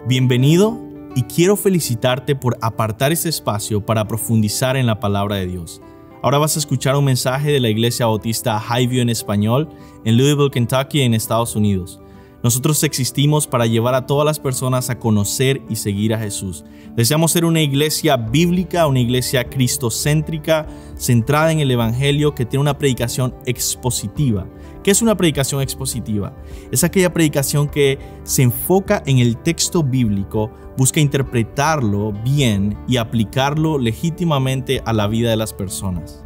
Bienvenido y quiero felicitarte por apartar este espacio para profundizar en la palabra de Dios. Ahora vas a escuchar un mensaje de la Iglesia Bautista Highview en español en Louisville, Kentucky, en Estados Unidos. Nosotros existimos para llevar a todas las personas a conocer y seguir a Jesús. Deseamos ser una iglesia bíblica, una iglesia cristocéntrica, centrada en el Evangelio, que tiene una predicación expositiva. ¿Qué es una predicación expositiva? Es aquella predicación que se enfoca en el texto bíblico, busca interpretarlo bien y aplicarlo legítimamente a la vida de las personas.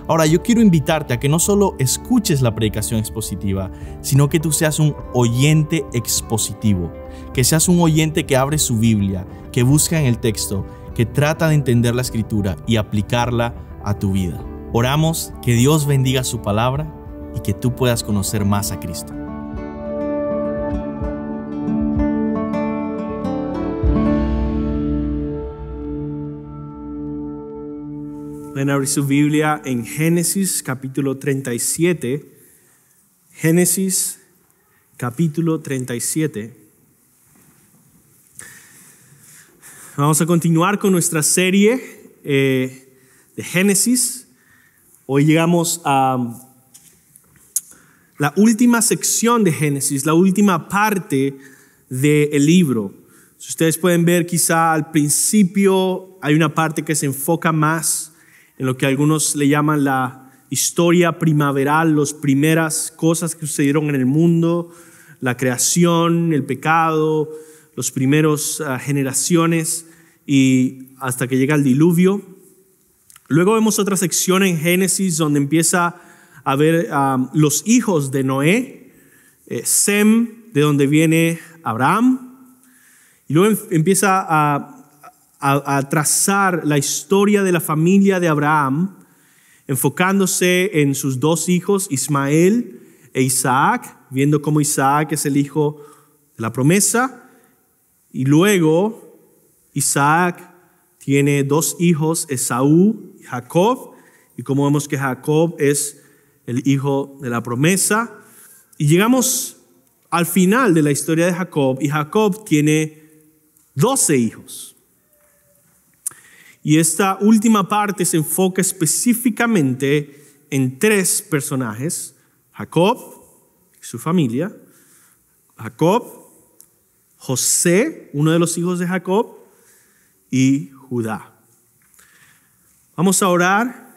Ahora, yo quiero invitarte a que no solo escuches la predicación expositiva, sino que tú seas un oyente expositivo, que seas un oyente que abre su Biblia, que busca en el texto, que trata de entender la Escritura y aplicarla a tu vida. Oramos que Dios bendiga su palabra y que tú puedas conocer más a Cristo. Pueden abrir su Biblia en Génesis capítulo 37. Génesis capítulo 37. Vamos a continuar con nuestra serie de Génesis. Hoy llegamos a la última sección de Génesis, la última parte del libro. Si ustedes pueden ver, quizá al principio hay una parte que se enfoca más en lo que algunos le llaman la historia primaveral, las primeras cosas que sucedieron en el mundo, la creación, el pecado, los primeros generaciones y hasta que llega el diluvio. Luego vemos otra sección en Génesis donde empieza a ver los hijos de Noé, Sem, de donde viene Abraham, y luego empieza a trazar la historia de la familia de Abraham, enfocándose en sus dos hijos, Ismael e Isaac, viendo cómo Isaac es el hijo de la promesa, y luego Isaac tiene dos hijos, Esaú y Jacob, y como vemos que Jacob es el hijo de la promesa, y llegamos al final de la historia de Jacob, y Jacob tiene 12 hijos. Y esta última parte se enfoca específicamente en tres personajes: Jacob y su familia, Jacob, José, uno de los hijos de Jacob, y Judá. Vamos a orar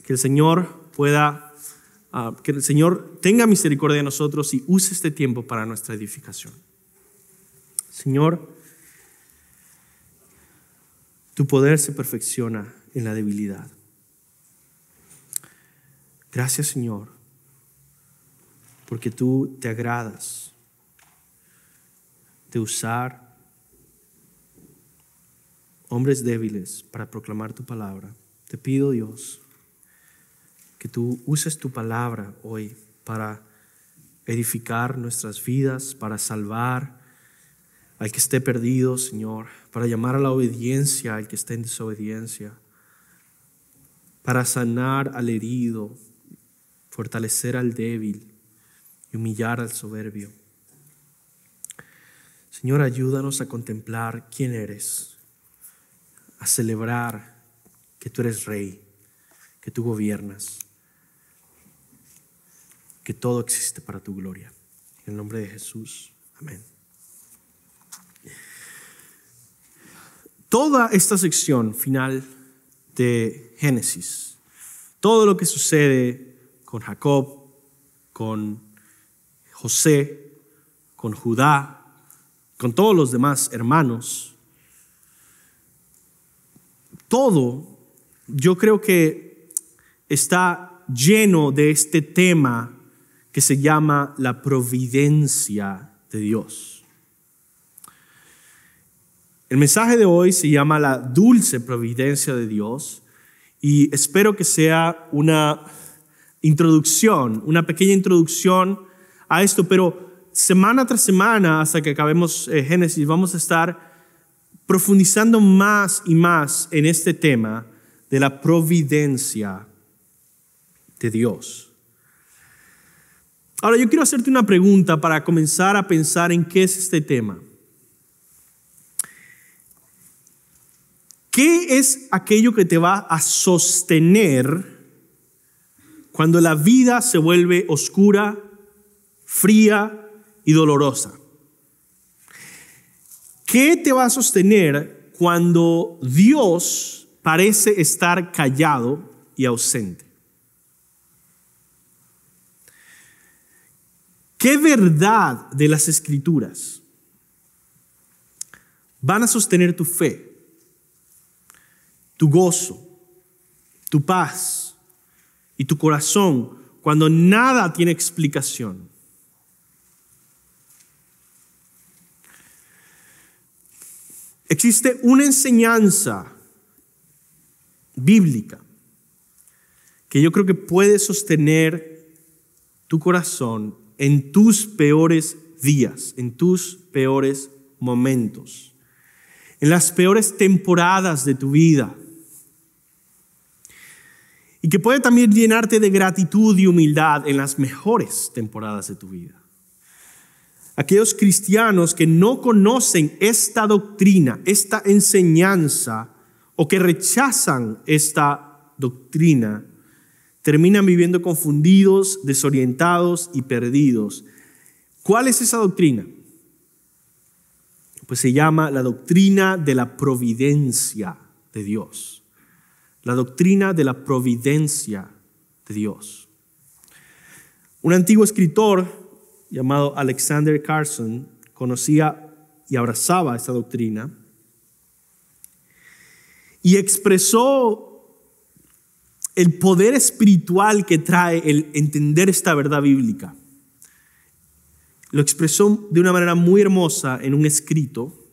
que el Señor que el Señor tenga misericordia de nosotros y use este tiempo para nuestra edificación. Señor, tu poder se perfecciona en la debilidad. Gracias, Señor, porque tú te agradas de usar hombres débiles para proclamar tu palabra. Te pido, Dios, que tú uses tu palabra hoy para edificar nuestras vidas, para salvar al que esté perdido, Señor, para llamar a la obediencia al que esté en desobediencia, para sanar al herido, fortalecer al débil y humillar al soberbio. Señor, ayúdanos a contemplar quién eres, a celebrar que tú eres Rey, que tú gobiernas, que todo existe para tu gloria. En el nombre de Jesús, amén. Toda esta sección final de Génesis, todo lo que sucede con Jacob, con José, con Judá, con todos los demás hermanos, todo, yo creo que está lleno de este tema que se llama la providencia de Dios. El mensaje de hoy se llama la dulce providencia de Dios y espero que sea una introducción, una pequeña introducción a esto, pero semana tras semana hasta que acabemos Génesis vamos a estar profundizando más y más en este tema de la providencia de Dios. Ahora yo quiero hacerte una pregunta para comenzar a pensar en qué es este tema. ¿Qué es aquello que te va a sostener cuando la vida se vuelve oscura, fría y dolorosa? ¿Qué te va a sostener cuando Dios parece estar callado y ausente? ¿Qué verdad de las Escrituras van a sostener tu fe, tu gozo, tu paz y tu corazón cuando nada tiene explicación? Existe una enseñanza bíblica que yo creo que puede sostener tu corazón en tus peores días, en tus peores momentos, en las peores temporadas de tu vida. Y que puede también llenarte de gratitud y humildad en las mejores temporadas de tu vida. Aquellos cristianos que no conocen esta doctrina, esta enseñanza, o que rechazan esta doctrina, terminan viviendo confundidos, desorientados y perdidos. ¿Cuál es esa doctrina? Pues se llama la doctrina de la providencia de Dios. La doctrina de la providencia de Dios. Un antiguo escritor llamado Alexander Carson conocía y abrazaba esta doctrina y expresó el poder espiritual que trae el entender esta verdad bíblica. Lo expresó de una manera muy hermosa en un escrito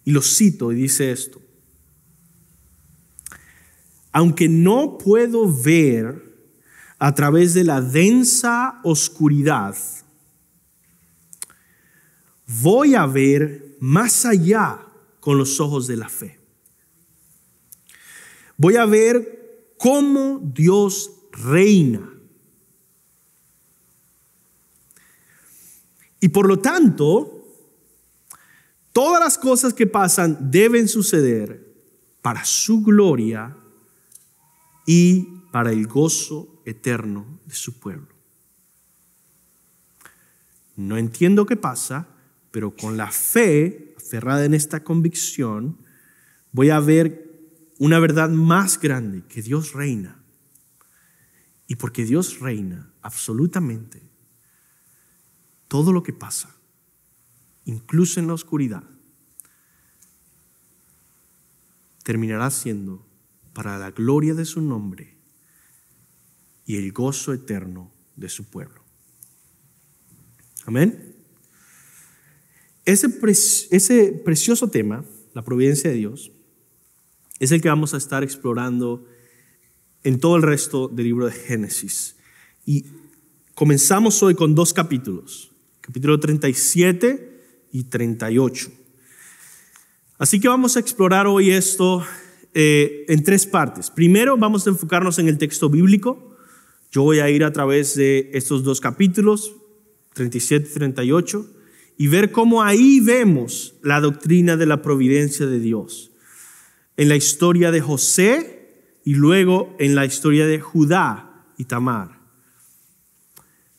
y lo cito y dice esto: aunque no puedo ver a través de la densa oscuridad, voy a ver más allá con los ojos de la fe. Voy a ver cómo Dios reina. Y por lo tanto, todas las cosas que pasan deben suceder para su gloria y para el gozo eterno de su pueblo. No entiendo qué pasa, pero con la fe, aferrada en esta convicción, voy a ver una verdad más grande, que Dios reina. Y porque Dios reina absolutamente, todo lo que pasa, incluso en la oscuridad, terminará siendo para la gloria de su nombre y el gozo eterno de su pueblo. Amén. Ese precioso tema, la providencia de Dios, es el que vamos a estar explorando en todo el resto del libro de Génesis. Y comenzamos hoy con 2 capítulos, capítulo 37 y 38. Así que vamos a explorar hoy esto en 3 partes. Primero vamos a enfocarnos en el texto bíblico. Yo voy a ir a través de estos 2 capítulos, 37 y 38, y ver cómo ahí vemos la doctrina de la providencia de Dios. En la historia de José y luego en la historia de Judá y Tamar.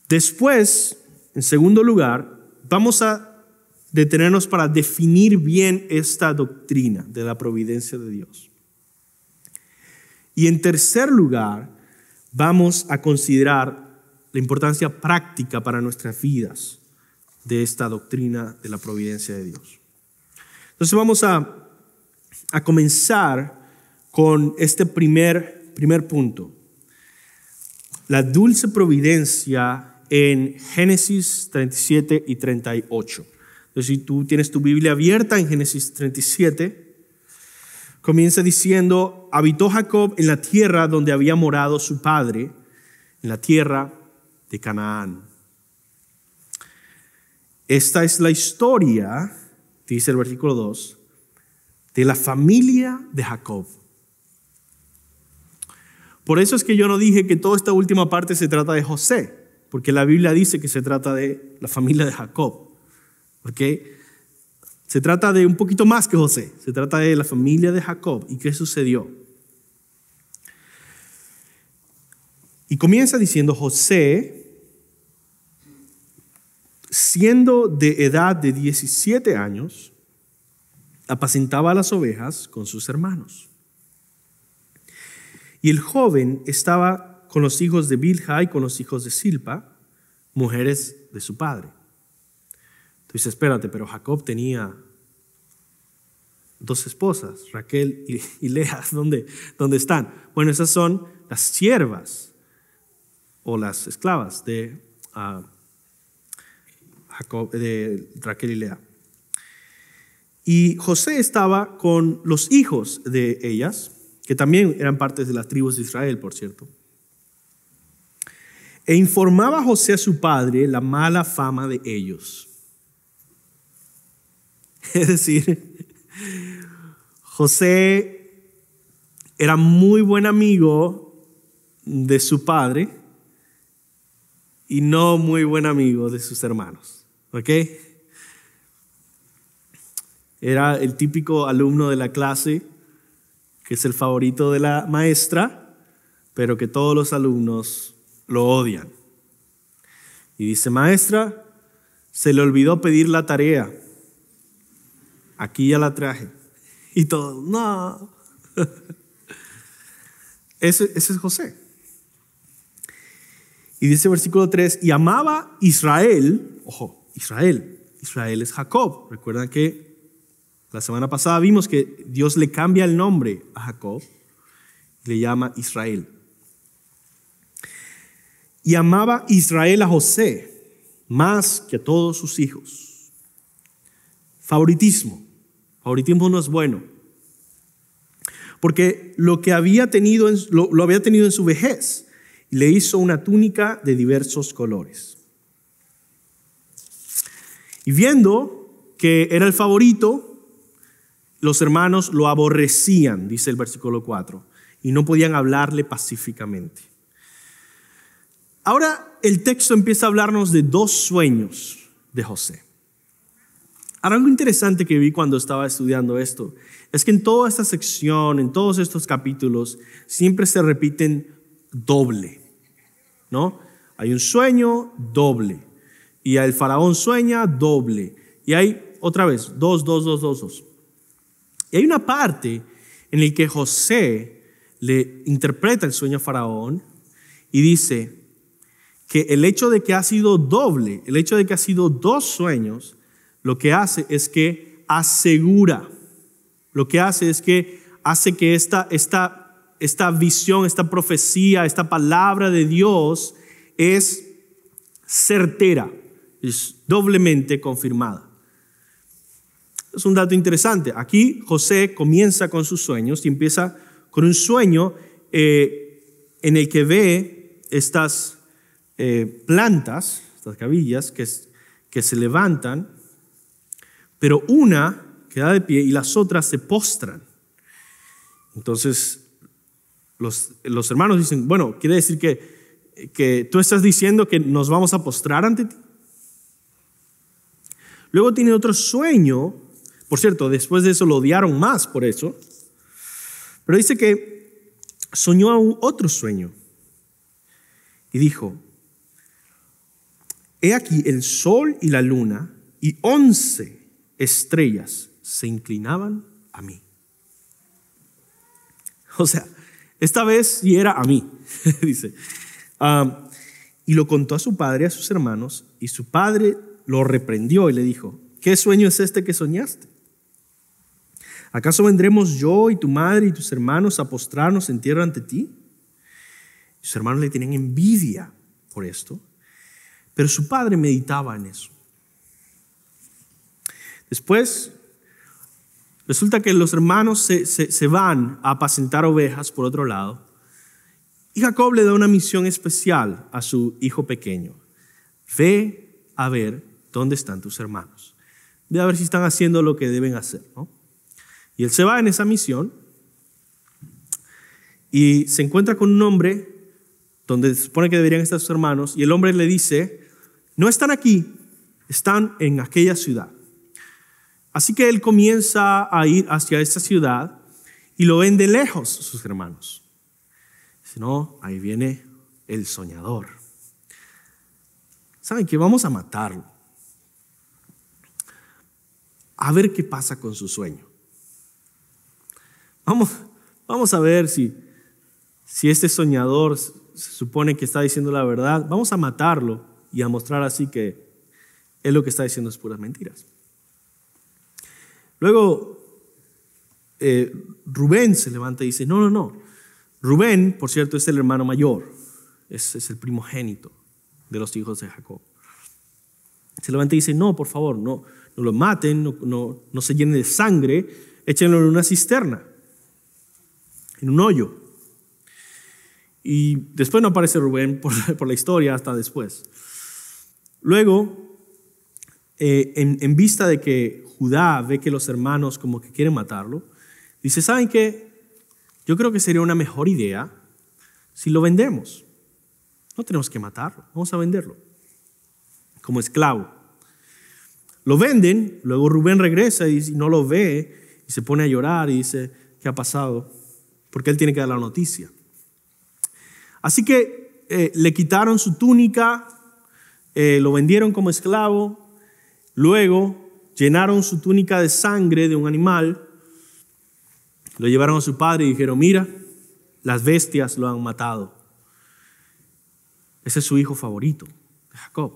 Después, en segundo lugar, vamos a detenernos para definir bien esta doctrina de la providencia de Dios. Y en tercer lugar, vamos a considerar la importancia práctica para nuestras vidas de esta doctrina de la providencia de Dios. Entonces vamos a comenzar con este primer punto. La dulce providencia en Génesis 37 y 38. Entonces, si tú tienes tu Biblia abierta en Génesis 37, comienza diciendo: habitó Jacob en la tierra donde había morado su padre, en la tierra de Canaán. Esta es la historia, dice el versículo 2, de la familia de Jacob. Por eso es que yo no dije que toda esta última parte se trata de José, porque la Biblia dice que se trata de la familia de Jacob. ¿Ok? se trata de un poquito más que José. Se trata de la familia de Jacob y qué sucedió. Y comienza diciendo: José, siendo de edad de 17 años, apacentaba las ovejas con sus hermanos. Y el joven estaba con los hijos de Bilha y con los hijos de Silpa, mujeres de su padre. Entonces, espérate, pero Jacob tenía 2 esposas, Raquel y Lea. ¿Dónde están? Bueno, esas son las siervas o las esclavas de Jacob, de Raquel y Lea. Y José estaba con los hijos de ellas, que también eran partes de las tribus de Israel, por cierto. E informaba José a su padre la mala fama de ellos. Es decir, José era muy buen amigo de su padre y no muy buen amigo de sus hermanos. ¿Ok? Era el típico alumno de la clase que es el favorito de la maestra, pero que todos los alumnos lo odian. Y dice: maestra, se le olvidó pedir la tarea. Aquí ya la traje. Y todos: no. Ese es José. Y dice versículo 3: y amaba Israel. Ojo, Israel es Jacob. Recuerdan que la semana pasada vimos que Dios le cambia el nombre a Jacob y le llama Israel. Y amaba Israel a José más que a todos sus hijos. Favoritismo no es bueno, porque lo había tenido en su vejez, le hizo una túnica de diversos colores. Y viendo que era el favorito, los hermanos lo aborrecían, dice el versículo 4, y no podían hablarle pacíficamente. Ahora el texto empieza a hablarnos de 2 sueños de José. Ahora, algo interesante que vi cuando estaba estudiando esto es que en toda esta sección, en todos estos capítulos, siempre se repiten doble, ¿no? Hay un sueño doble, y el faraón sueña doble, y hay otra vez 2. Y hay una parte en la que José le interpreta el sueño a Faraón y dice que el hecho de que ha sido doble, el hecho de que ha sido 2 sueños, lo que hace es que asegura, lo que hace es que hace que esta visión, esta profecía, esta palabra de Dios es certera, es doblemente confirmada. Es un dato interesante. Aquí José comienza con sus sueños y empieza con un sueño en el que ve estas plantas, estas cabillas que se levantan, pero una queda de pie y las otras se postran. Entonces los hermanos dicen: bueno, ¿quiere decir que tú estás diciendo que nos vamos a postrar ante ti? Luego tiene otro sueño. Por cierto, después de eso lo odiaron más por eso. Pero dice que soñó aún otro sueño y dijo: he aquí el sol y la luna y 11 estrellas se inclinaban a mí. O sea, esta vez sí era a mí, dice. Y lo contó a su padre y a sus hermanos, y su padre lo reprendió y le dijo: ¿qué sueño es este que soñaste? ¿Acaso vendremos yo y tu madre y tus hermanos a postrarnos en tierra ante ti? Y sus hermanos le tenían envidia por esto, pero su padre meditaba en eso. Después, resulta que los hermanos se van a apacentar ovejas por otro lado, y Jacob le da una misión especial a su hijo pequeño: ve a ver dónde están tus hermanos, ve a ver si están haciendo lo que deben hacer, ¿no? Y él se va en esa misión y se encuentra con un hombre donde se supone que deberían estar sus hermanos, y el hombre le dice: no están aquí, están en aquella ciudad. Así que él comienza a ir hacia esta ciudad y lo ven de lejos sus hermanos. Dice, no, ahí viene el soñador. ¿Saben qué? Vamos a matarlo. A ver qué pasa con su sueño. Vamos a ver si este soñador se supone que está diciendo la verdad. Vamos a matarlo y a mostrar así que él lo que está diciendo es puras mentiras. Luego, Rubén se levanta y dice, no. Rubén, por cierto, es el hermano mayor. Es el primogénito de los hijos de Jacob. Se levanta y dice, no, por favor, no lo maten, no se llenen de sangre, échenlo en una cisterna, en un hoyo. Y después no aparece Rubén por la historia hasta después. Luego, en vista de que Judá ve que los hermanos como que quieren matarlo, dice, ¿saben qué? Yo creo que sería una mejor idea si lo vendemos. No tenemos que matarlo, vamos a venderlo como esclavo. Lo venden, luego Rubén regresa y no lo ve y se pone a llorar y dice, ¿qué ha pasado? Porque él tiene que dar la noticia. Así que le quitaron su túnica, lo vendieron como esclavo, luego llenaron su túnica de sangre de un animal, lo llevaron a su padre y dijeron, mira, las bestias lo han matado. Ese es su hijo favorito, Jacob.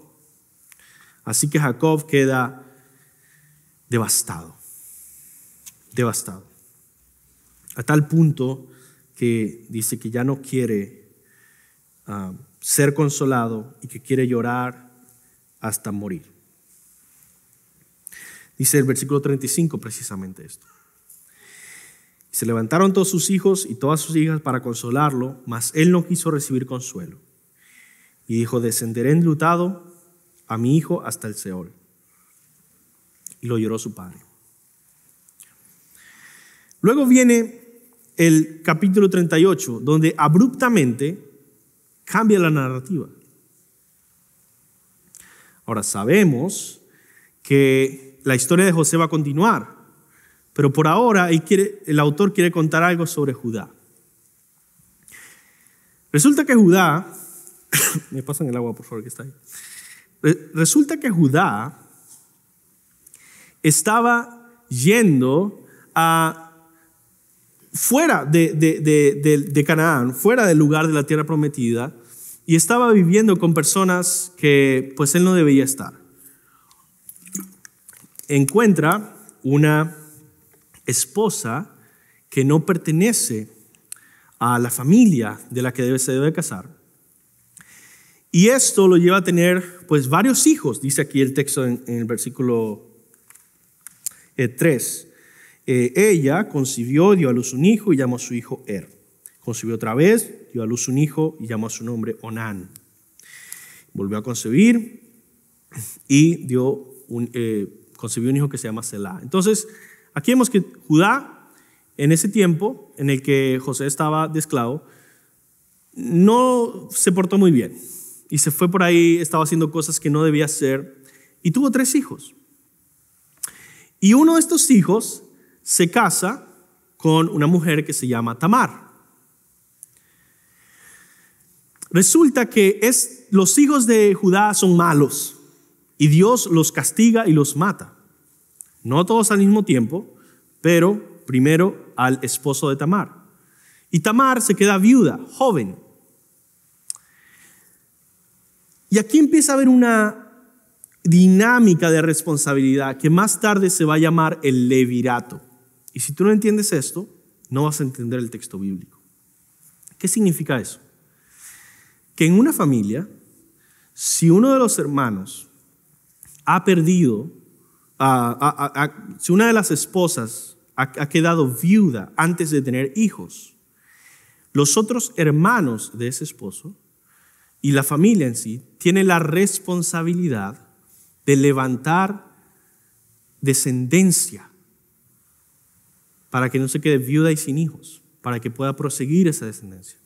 Así que Jacob queda devastado. A tal punto que dice que ya no quiere ser consolado y que quiere llorar hasta morir. Dice el versículo 35 precisamente esto. Se levantaron todos sus hijos y todas sus hijas para consolarlo, mas él no quiso recibir consuelo. Y dijo, descenderé enlutado a mi hijo hasta el Seol. Y lo lloró su padre. Luego viene el capítulo 38, donde abruptamente cambia la narrativa. Ahora sabemos que la historia de José va a continuar, pero por ahora el autor quiere contar algo sobre Judá. Resulta que Judá, me pasan el agua por favor que está ahí. Resulta que Judá estaba yendo fuera de Canaán, fuera del lugar de la tierra prometida, y estaba viviendo con personas que pues él no debía estar. Encuentra una esposa que no pertenece a la familia de la que se debe casar. Y esto lo lleva a tener pues varios hijos, dice aquí el texto en el versículo 3. Ella concibió, dio a luz un hijo y llamó a su hijo Er. Concibió otra vez, dio a luz un hijo y llamó a su nombre Onán. Volvió a concebir y concibió un hijo que se llama Selá. Entonces, aquí vemos que Judá, en ese tiempo en el que José estaba de esclavo, no se portó muy bien. Y se fue por ahí, estaba haciendo cosas que no debía hacer. Y tuvo 3 hijos. Y uno de estos hijos se casa con una mujer que se llama Tamar. Resulta que los hijos de Judá son malos. Y Dios los castiga y los mata. No todos al mismo tiempo, pero primero al esposo de Tamar. Y Tamar se queda viuda, joven. Y aquí empieza a haber una dinámica de responsabilidad que más tarde se va a llamar el levirato. Y si tú no entiendes esto, no vas a entender el texto bíblico. ¿Qué significa eso? Que en una familia, si uno de los hermanos ha perdido, si una de las esposas ha quedado viuda antes de tener hijos, los otros hermanos de ese esposo y la familia en sí tienen la responsabilidad de levantar descendencia para que no se quede viuda y sin hijos, para que pueda proseguir esa descendencia.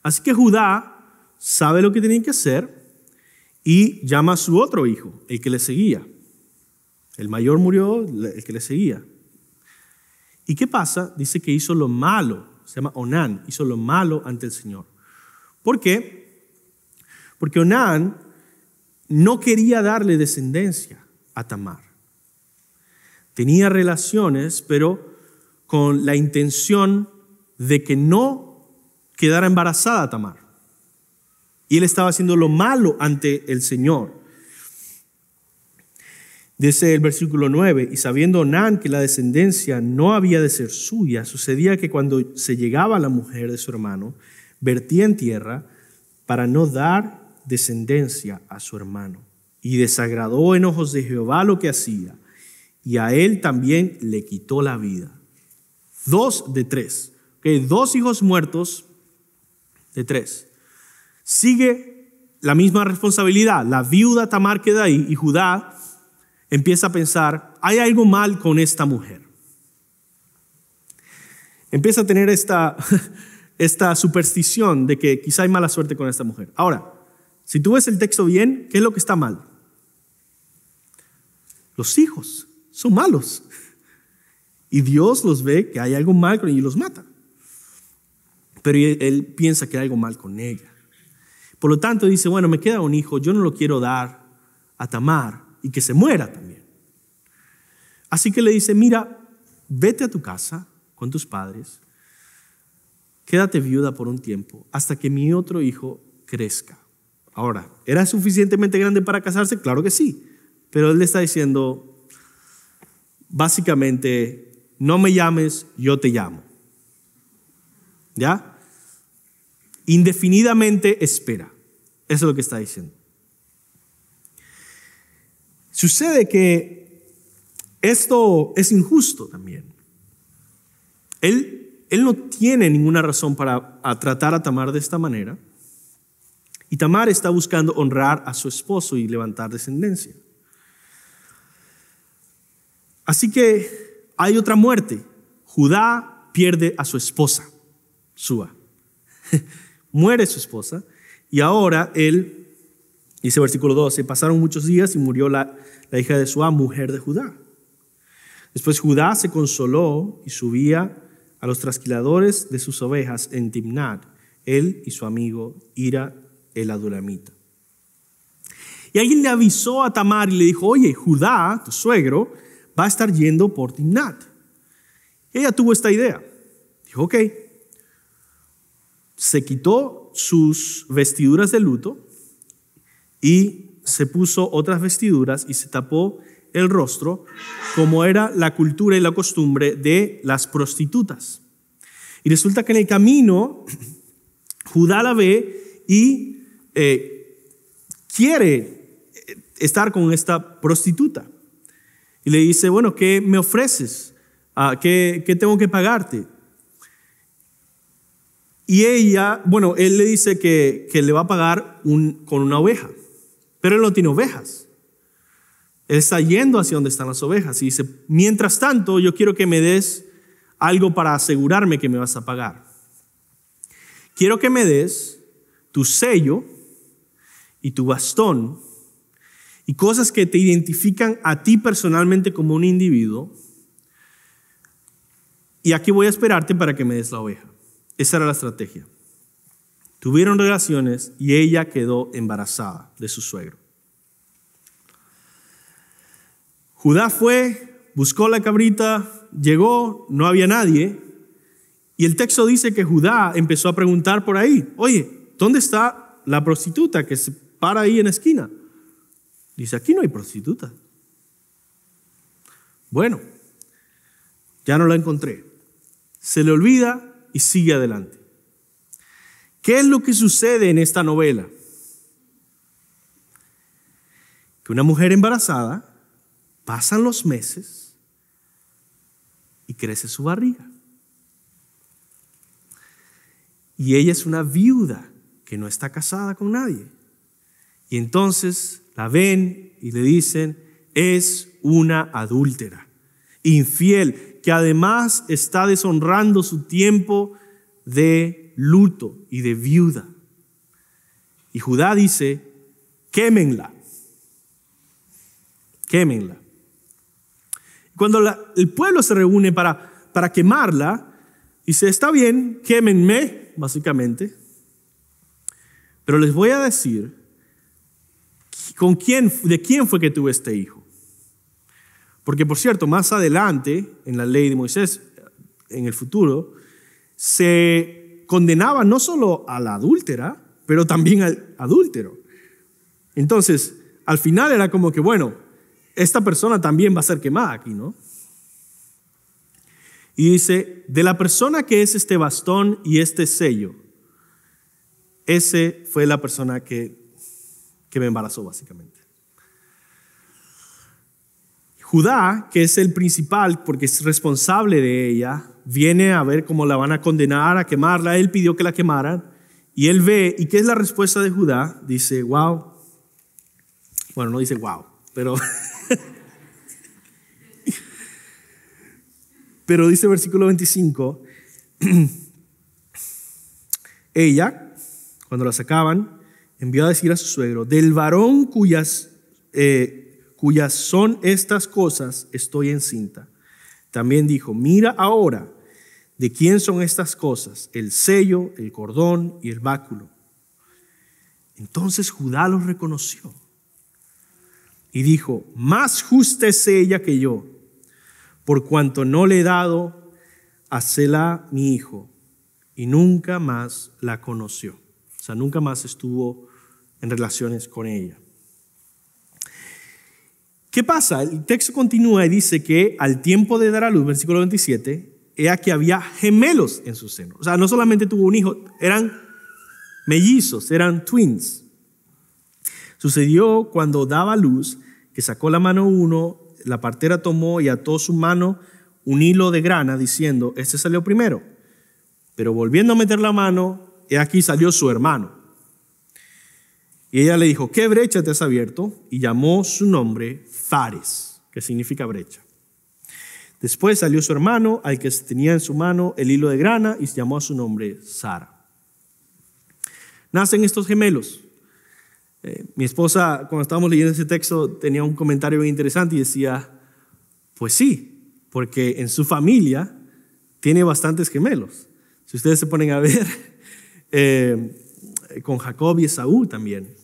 Así que Judá sabe lo que tiene que hacer y llama a su otro hijo, el que le seguía. El mayor murió, el que le seguía. ¿Y qué pasa? Dice que hizo lo malo, se llama Onán, hizo lo malo ante el Señor. ¿Por qué? Porque Onán no quería darle descendencia a Tamar. Tenía relaciones, pero con la intención de que no quedara embarazada Tamar. Y él estaba haciendo lo malo ante el Señor. Dice el versículo 9, y sabiendo Onán que la descendencia no había de ser suya, sucedía que cuando se llegaba a la mujer de su hermano, vertía en tierra para no dar descendencia a su hermano. Y desagradó en ojos de Jehová lo que hacía, y a él también le quitó la vida. 2 de 3. Okay, 2 hijos muertos de 3. Sigue la misma responsabilidad. La viuda Tamar queda ahí y Judá empieza a pensar, hay algo mal con esta mujer. Empieza a tener esta superstición de que quizá hay mala suerte con esta mujer. Ahora, si tú ves el texto bien, ¿qué es lo que está mal? Los hijos son malos. Y Dios los ve que hay algo mal con ellos y los mata. Pero él piensa que hay algo mal con ella. Por lo tanto dice, bueno, me queda un hijo, yo no lo quiero dar a Tamar y que se muera también. Así que le dice, mira, vete a tu casa con tus padres, quédate viuda por un tiempo hasta que mi otro hijo crezca. Ahora, ¿era suficientemente grande para casarse? Claro que sí, pero él le está diciendo, básicamente, no me llames, yo te llamo. ¿Ya? Indefinidamente espera. Eso es lo que está diciendo. Sucede que esto es injusto también. Él no tiene ninguna razón para tratar a Tamar de esta manera. Y Tamar está buscando honrar a su esposo y levantar descendencia. Así que hay otra muerte. Judá pierde a su esposa, Súa. Muere su esposa y ahora él, dice versículo 12, pasaron muchos días y murió la hija de Súa, mujer de Judá. Después Judá se consoló y subía a los trasquiladores de sus ovejas en Timnat, él y su amigo Hira el adulamita. Y alguien le avisó a Tamar y le dijo, oye, Judá, tu suegro, va a estar yendo por Timnat. Ella tuvo esta idea. Dijo, ok. Se quitó sus vestiduras de luto y se puso otras vestiduras y se tapó el rostro, como era la cultura y la costumbre de las prostitutas. Y resulta que en el camino Judá la ve y quiere estar con esta prostituta. Y le dice, bueno, ¿qué me ofreces? ¿Qué tengo que pagarte? Y ella, bueno, él le dice que le va a pagar con una oveja, pero él no tiene ovejas. Él está yendo hacia donde están las ovejas y dice, mientras tanto, yo quiero que me des algo para asegurarme que me vas a pagar. Quiero que me des tu sello y tu bastón y cosas que te identifican a ti personalmente como un individuo. Y aquí voy a esperarte para que me des la oveja. Esa era la estrategia. Tuvieron relaciones y ella quedó embarazada de su suegro. Judá fue, buscó la cabrita, llegó, no había nadie. Y el texto dice que Judá empezó a preguntar por ahí, oye, ¿dónde está la prostituta que se para ahí en la esquina? Dice, aquí no hay prostituta. Bueno, ya no la encontré. Se le olvida y sigue adelante. ¿Qué es lo que sucede en esta novela? Que una mujer embarazada, pasan los meses y crece su barriga. Y ella es una viuda que no está casada con nadie. Y entonces la ven y le dicen, es una adúltera, infiel, que además está deshonrando su tiempo de luto y de viuda. Y Judá dice, quémenla. Quémenla. Cuando el pueblo se reúne para quemarla, dice, está bien, quémenme, básicamente, pero les voy a decir de quién fue que tuve este hijo. Porque, por cierto, más adelante, en la ley de Moisés, en el futuro, se condenaba no solo a la adúltera, pero también al adúltero. Entonces, al final era como que, bueno, esta persona también va a ser quemada aquí, ¿no? Y dice, de la persona que es este bastón y este sello, ese fue la persona que me embarazó, básicamente. Judá, que es el principal porque es responsable de ella, viene a ver cómo la van a condenar, a quemarla. Él pidió que la quemaran y él ve, ¿y qué es la respuesta de Judá? Dice, wow. Bueno, no dice wow, pero pero dice versículo 25, ella, cuando la sacaban, envió a decir a su suegro, del varón cuyas son estas cosas, estoy encinta. También dijo, mira ahora, ¿de quién son estas cosas? El sello, el cordón y el báculo. Entonces Judá los reconoció y dijo, más justa es ella que yo, por cuanto no le he dado a Sela mi hijo, y nunca más la conoció. O sea, nunca más estuvo en relaciones con ella. ¿Qué pasa? El texto continúa y dice que al tiempo de dar a luz, versículo 27, ella que había gemelos en su seno. O sea, no solamente tuvo un hijo, eran mellizos, eran twins. Sucedió cuando daba luz que sacó la mano uno, la partera tomó y ató su mano un hilo de grana diciendo, este salió primero. Pero volviendo a meter la mano, he aquí salió su hermano. Y ella le dijo, ¿qué brecha te has abierto? Y llamó su nombre Fares, que significa brecha. Después salió su hermano, al que tenía en su mano el hilo de grana, y llamó a su nombre Sara. Nacen estos gemelos. Mi esposa, cuando estábamos leyendo ese texto, tenía un comentario bien interesante y decía, pues sí, porque en su familia tiene bastantes gemelos. Si ustedes se ponen a ver, con Jacob y Esaú también.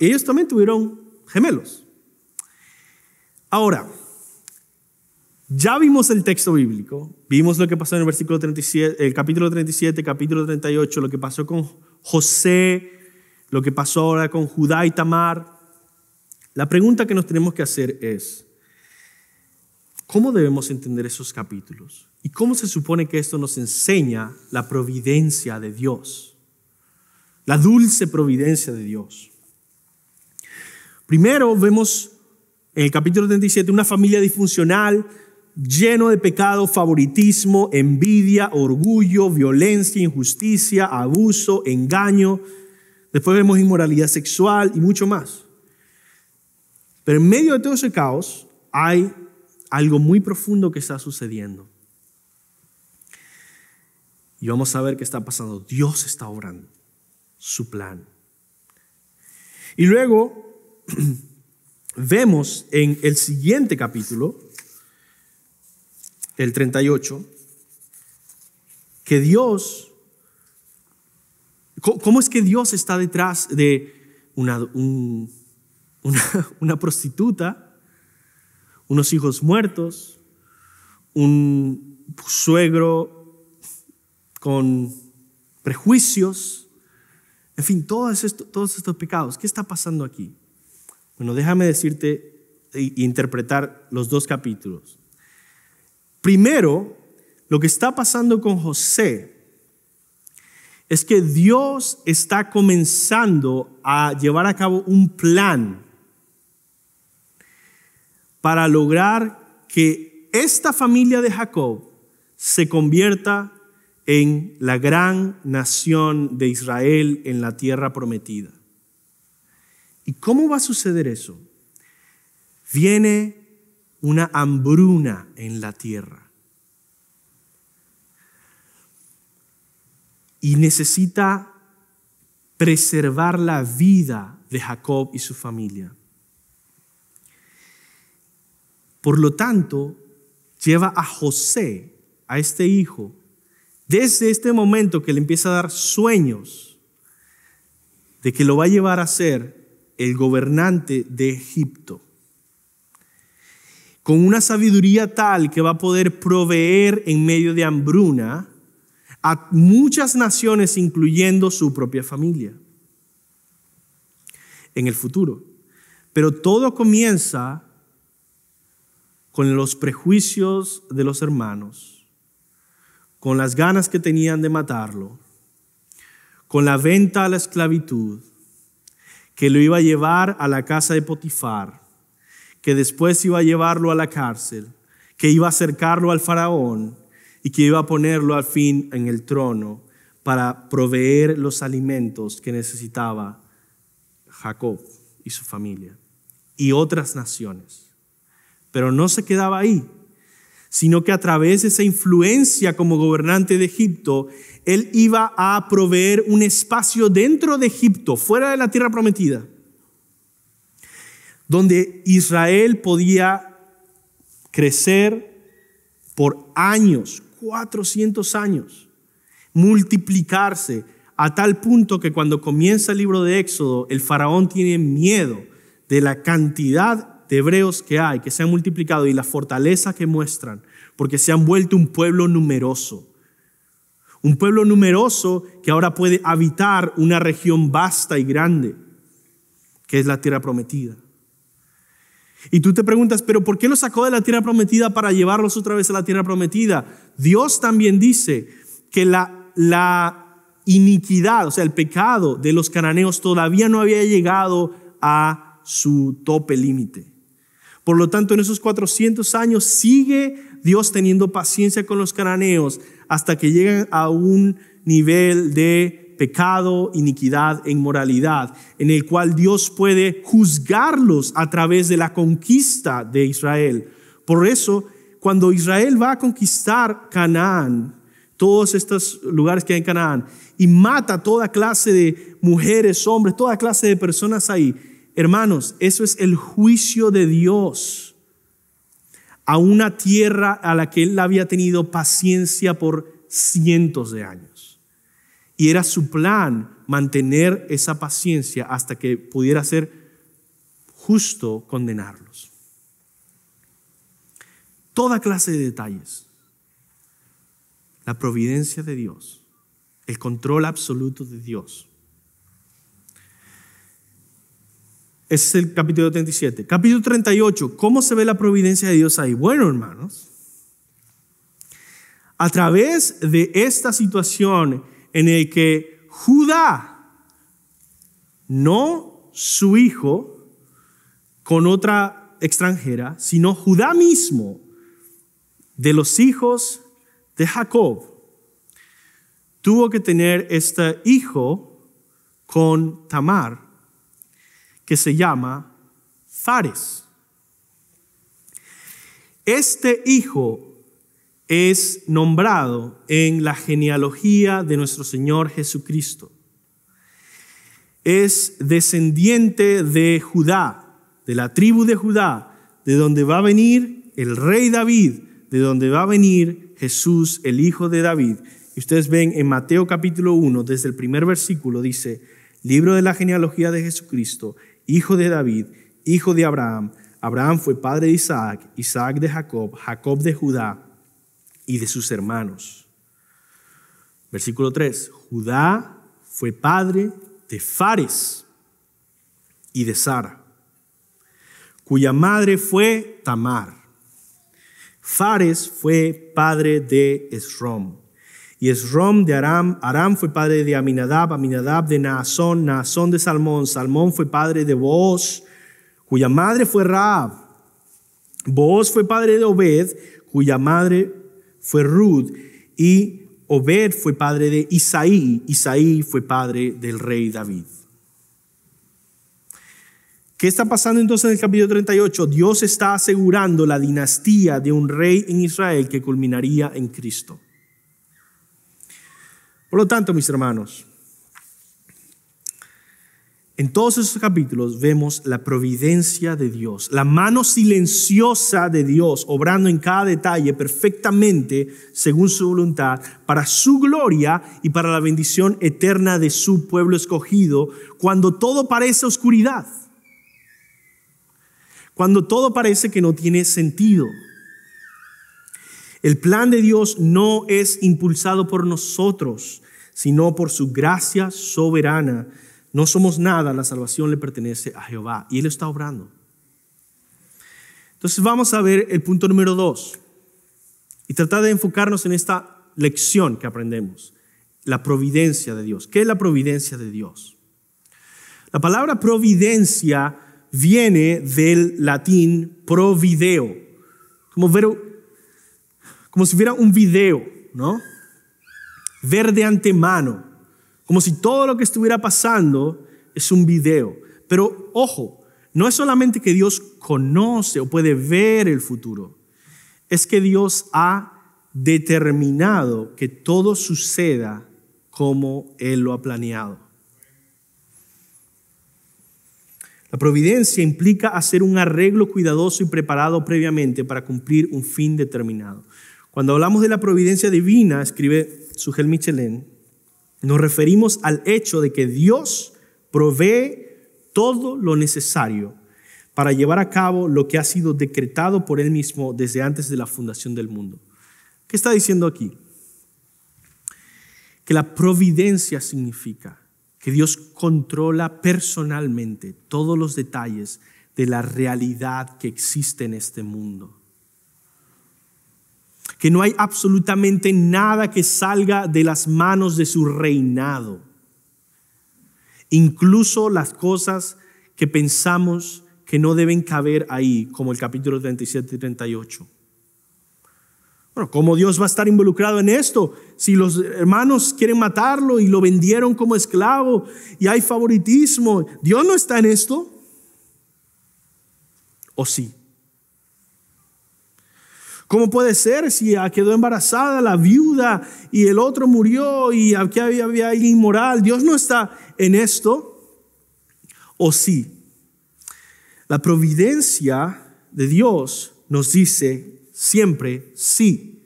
Ellos también tuvieron gemelos. Ahora, ya vimos el texto bíblico, vimos lo que pasó en el versículo 37, el capítulo 37, capítulo 38, lo que pasó con José, lo que pasó ahora con Judá y Tamar. La pregunta que nos tenemos que hacer es, ¿cómo debemos entender esos capítulos? ¿Y cómo se supone que esto nos enseña la providencia de Dios? La dulce providencia de Dios. Primero vemos en el capítulo 37 una familia disfuncional, lleno de pecado, favoritismo, envidia, orgullo, violencia, injusticia, abuso, engaño. Después vemos inmoralidad sexual y mucho más. Pero en medio de todo ese caos hay algo muy profundo que está sucediendo. Y vamos a ver qué está pasando. Dios está obrando su plan. Y luego vemos en el siguiente capítulo, el 38, que Dios, ¿cómo es que Dios está detrás de una prostituta, unos hijos muertos, un suegro con prejuicios, en fin, todos estos pecados? ¿Qué está pasando aquí? Bueno, déjame decirte e interpretar los dos capítulos. Primero, lo que está pasando con José es que Dios está comenzando a llevar a cabo un plan para lograr que esta familia de Jacob se convierta en la gran nación de Israel en la tierra prometida. ¿Y cómo va a suceder eso? Viene una hambruna en la tierra y necesita preservar la vida de Jacob y su familia. Por lo tanto, lleva a José, a este hijo, desde este momento que le empieza a dar sueños de que lo va a llevar a ser el gobernante de Egipto, con una sabiduría tal que va a poder proveer en medio de hambruna a muchas naciones, incluyendo su propia familia, en el futuro. Pero todo comienza con los prejuicios de los hermanos, con las ganas que tenían de matarlo, con la venta a la esclavitud, que lo iba a llevar a la casa de Potifar, que después iba a llevarlo a la cárcel, que iba a acercarlo al faraón y que iba a ponerlo al fin en el trono para proveer los alimentos que necesitaba Jacob y su familia y otras naciones. Pero no se quedaba ahí, sino que a través de esa influencia como gobernante de Egipto, él iba a proveer un espacio dentro de Egipto, fuera de la tierra prometida, donde Israel podía crecer por años, 400 años, multiplicarse a tal punto que cuando comienza el libro de Éxodo, el faraón tiene miedo de la cantidad de hebreos que hay, que se han multiplicado y la fortaleza que muestran, porque se han vuelto un pueblo numeroso. Un pueblo numeroso que ahora puede habitar una región vasta y grande, que es la tierra prometida. Y tú te preguntas, ¿pero por qué los sacó de la tierra prometida para llevarlos otra vez a la tierra prometida? Dios también dice que la iniquidad, o sea, el pecado de los cananeos todavía no había llegado a su tope límite. Por lo tanto, en esos 400 años sigue Dios teniendo paciencia con los cananeos hasta que llegan a un nivel de pecado, iniquidad e inmoralidad, en el cual Dios puede juzgarlos a través de la conquista de Israel. Por eso, cuando Israel va a conquistar Canaán, todos estos lugares que hay en Canaán, y mata toda clase de mujeres, hombres, toda clase de personas ahí, hermanos, eso es el juicio de Dios a una tierra a la que Él había tenido paciencia por cientos de años. Y era su plan mantener esa paciencia hasta que pudiera ser justo condenarlos. Toda clase de detalles. La providencia de Dios, el control absoluto de Dios. Ese es el capítulo 37. Capítulo 38. ¿Cómo se ve la providencia de Dios ahí? Bueno, hermanos, a través de esta situación en el que Judá, no su hijo con otra extranjera, sino Judá mismo, de los hijos de Jacob, tuvo que tener este hijo con Tamar, que se llama Fares. Este hijo es nombrado en la genealogía de nuestro Señor Jesucristo. Es descendiente de Judá, de la tribu de Judá, de donde va a venir el rey David, de donde va a venir Jesús, el hijo de David. Y ustedes ven en Mateo capítulo 1, desde el primer versículo, dice: libro de la genealogía de Jesucristo, hijo de David, hijo de Abraham. Abraham fue padre de Isaac, Isaac de Jacob, Jacob de Judá y de sus hermanos. Versículo 3. Judá fue padre de Fares y de Sara, cuya madre fue Tamar. Fares fue padre de Esrom, y Esrom de Aram. Aram fue padre de Aminadab, Aminadab de Naasón, Naasón de Salmón. Salmón fue padre de Booz, cuya madre fue Rahab. Booz fue padre de Obed, cuya madre fue Ruth. Y Obed fue padre de Isaí. Isaí fue padre del rey David. ¿Qué está pasando entonces en el capítulo 38? Dios está asegurando la dinastía de un rey en Israel que culminaría en Cristo. Por lo tanto, mis hermanos, En todos esos capítulos vemos la providencia de Dios, la mano silenciosa de Dios, obrando en cada detalle perfectamente según su voluntad, para su gloria y para la bendición eterna de su pueblo escogido, cuando todo parece oscuridad, cuando todo parece que no tiene sentido. El plan de Dios no es impulsado por nosotros, sino por su gracia soberana. No somos nada, la salvación le pertenece a Jehová y Él está obrando. Entonces vamos a ver el punto número 2 y tratar de enfocarnos en esta lección que aprendemos, la providencia de Dios. ¿Qué es la providencia de Dios? La palabra providencia viene del latín provideo, como si fuera un video, ¿no? Ver de antemano. Como si todo lo que estuviera pasando es un video. Pero ojo, no es solamente que Dios conoce o puede ver el futuro. Es que Dios ha determinado que todo suceda como Él lo ha planeado. La providencia implica hacer un arreglo cuidadoso y preparado previamente para cumplir un fin determinado. Cuando hablamos de la providencia divina, escribe Sujel Michelén, nos referimos al hecho de que Dios provee todo lo necesario para llevar a cabo lo que ha sido decretado por Él mismo desde antes de la fundación del mundo. ¿Qué está diciendo aquí? Que la providencia significa que Dios controla personalmente todos los detalles de la realidad que existe en este mundo. Que no hay absolutamente nada que salga de las manos de su reinado. Incluso las cosas que pensamos que no deben caber ahí, como el capítulo 37 y 38. Bueno, ¿cómo Dios va a estar involucrado en esto? Si los hermanos quieren matarlo y lo vendieron como esclavo y hay favoritismo, ¿Dios no está en esto? ¿O sí? ¿Cómo puede ser si quedó embarazada la viuda y el otro murió y aquí había alguien inmoral? ¿Dios no está en esto? ¿O sí? La providencia de Dios nos dice siempre sí.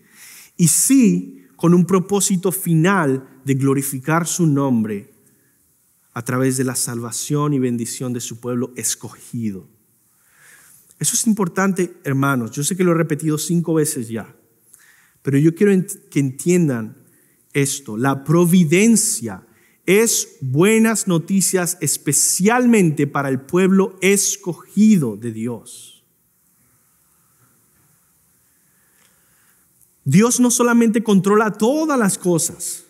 Y sí con un propósito final de glorificar su nombre a través de la salvación y bendición de su pueblo escogido. Eso es importante, hermanos. Yo sé que lo he repetido 5 veces ya, pero yo quiero que entiendan esto. La providencia es buenas noticias especialmente para el pueblo escogido de Dios. Dios no solamente controla todas las cosas,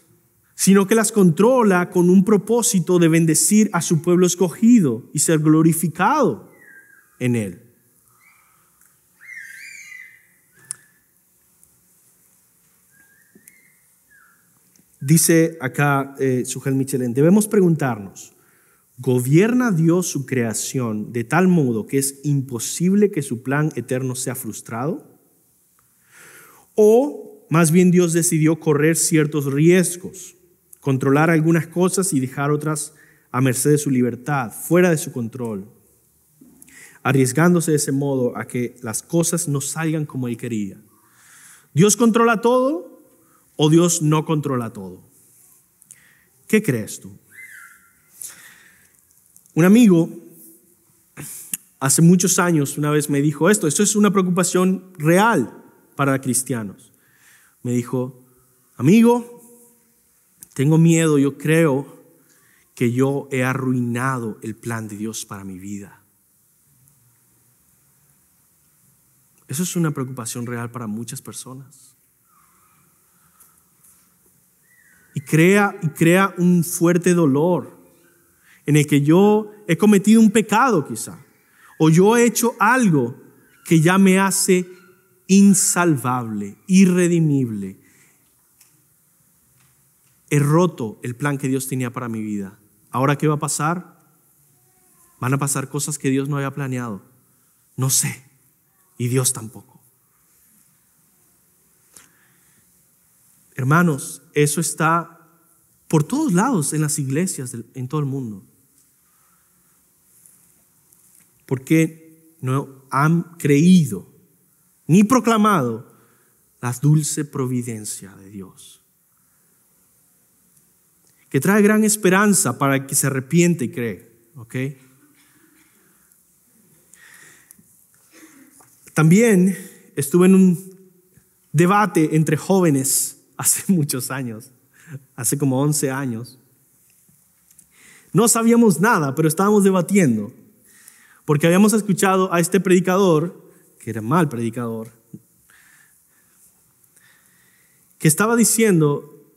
sino que las controla con un propósito de bendecir a su pueblo escogido y ser glorificado en él. Dice acá Sujel Michelén, debemos preguntarnos, ¿gobierna Dios su creación de tal modo que es imposible que su plan eterno sea frustrado? ¿O más bien Dios decidió correr ciertos riesgos, controlar algunas cosas y dejar otras a merced de su libertad, fuera de su control, arriesgándose de ese modo a que las cosas no salgan como Él quería? ¿Dios controla todo o Dios no controla todo? ¿Qué crees tú? Un amigo hace muchos años una vez me dijo esto es una preocupación real para cristianos. Me dijo, amigo, tengo miedo, yo creo que yo he arruinado el plan de Dios para mi vida. Eso es una preocupación real para muchas personas. Y crea un fuerte dolor en el que yo he cometido un pecado quizá, o yo he hecho algo que ya me hace insalvable, irredimible. He roto el plan que Dios tenía para mi vida. ¿Ahora qué va a pasar? Van a pasar cosas que Dios no había planeado. No sé, y Dios tampoco. Hermanos, eso está por todos lados en las iglesias, en todo el mundo. porque no han creído ni proclamado la dulce providencia de Dios, que trae gran esperanza para el que se arrepiente y cree. ¿Ok? También estuve en un debate entre jóvenes hace muchos años, hace como 11 años. No sabíamos nada, pero estábamos debatiendo, porque habíamos escuchado a este predicador, que era mal predicador, que estaba diciendo,